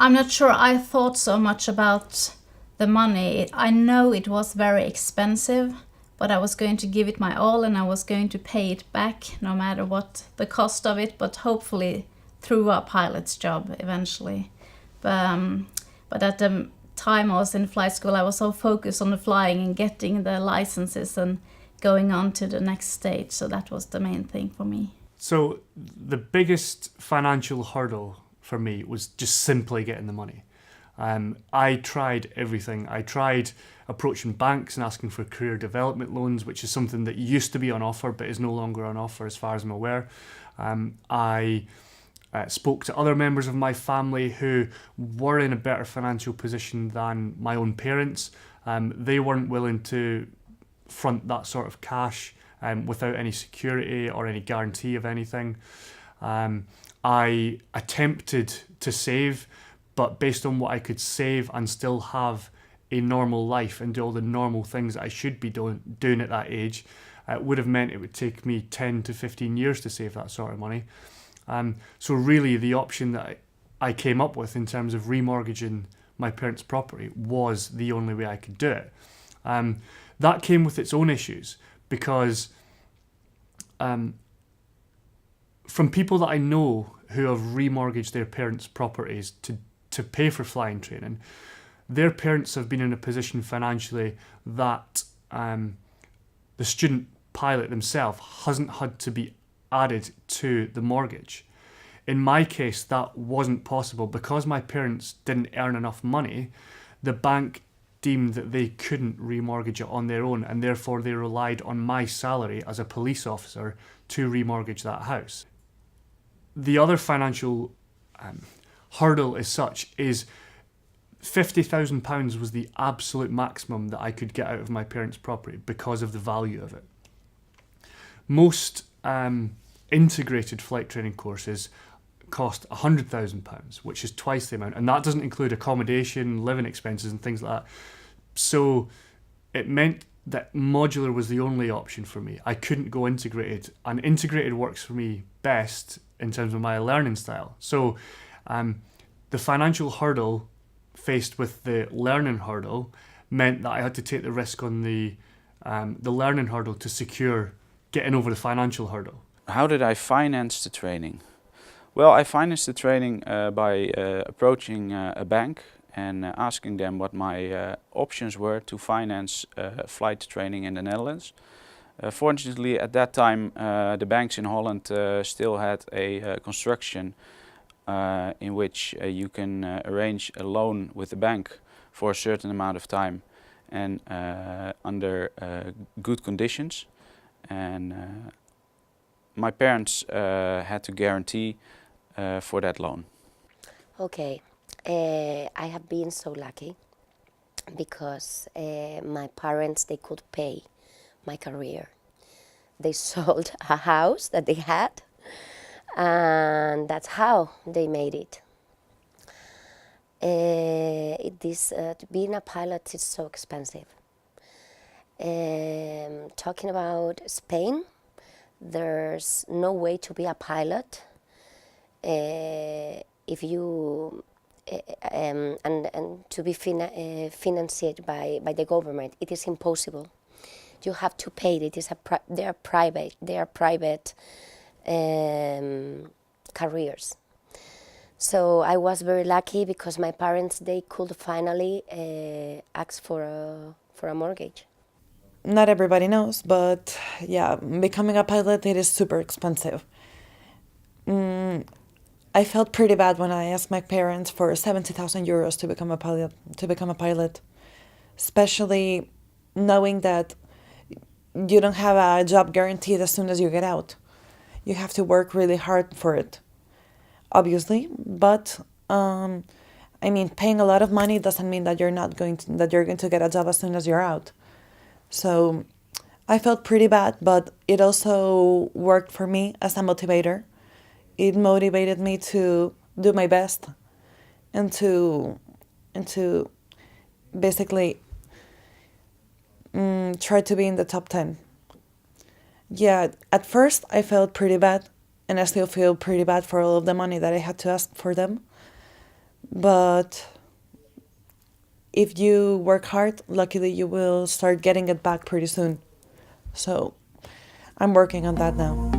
I'm not sure I thought so much about the money. I know it was very expensive, but I was going to give it my all and I was going to pay it back no matter what the cost of it, but hopefully through a pilot's job eventually. But at the time I was in flight school, I was so focused on the flying and getting the licenses and going on to the next stage. So that was the main thing for me. So the biggest financial hurdle for me was just simply getting the money. I tried everything. I tried approaching banks and asking for career development loans, which is something that used to be on offer but is no longer on offer as far as I'm aware. I spoke to other members of my family who were in a better financial position than my own parents. They weren't willing to front that sort of cash without any security or any guarantee of anything. I attempted to save, but based on what I could save and still have a normal life and do all the normal things that I should be doing at that age, it would have meant it would take me 10 to 15 years to save that sort of money. So really the option that I came up with in terms of remortgaging my parents' property was the only way I could do it. That came with its own issues because from people that I know who have remortgaged their parents' properties to pay for flying training, their parents have been in a position financially that the student pilot themselves hasn't had to be added to the mortgage. In my case, that wasn't possible because my parents didn't earn enough money. The bank deemed that they couldn't remortgage it on their own, and therefore they relied on my salary as a police officer to remortgage that house. The other financial hurdle as such is £50,000 was the absolute maximum that I could get out of my parents' property because of the value of it. Most integrated flight training courses cost £100,000, which is twice the amount, and that doesn't include accommodation, living expenses and things like that. So it meant that modular was the only option for me. I couldn't go integrated, and integrated works for me best in terms of my learning style. So the financial hurdle faced with the learning hurdle meant that I had to take the risk on the learning hurdle to secure getting over the financial hurdle. How did I finance the training? Well, I financed the training by approaching a bank and asking them what my options were to finance flight training in the Netherlands. Fortunately, at that time, the banks in Holland still had a construction in which you can arrange a loan with the bank for a certain amount of time and under good conditions. And my parents had to guarantee for that loan. Okay, I have been so lucky because my parents, they could pay my career. They sold a house that they had, and that's how they made it. Being a pilot is so expensive. Talking about Spain, there's no way to be a pilot if you and to be financed by the government. It is impossible. You have to pay it. They are private careers. So I was very lucky because my parents, they could finally ask for a mortgage. Not everybody knows, but yeah, becoming a pilot, it is super expensive. I felt pretty bad when I asked my parents for 70,000 euros to become a pilot, especially knowing that you don't have a job guaranteed as soon as you get out. You have to work really hard for it, obviously, but paying a lot of money doesn't mean that you're going to get a job as soon as you're out. So I felt pretty bad, but it also worked for me as a motivator. It motivated me to do my best and to basically try to be in the top 10. Yeah, at first I felt pretty bad, and I still feel pretty bad for all of the money that I had to ask for them. But if you work hard, luckily you will start getting it back pretty soon. So I'm working on that now.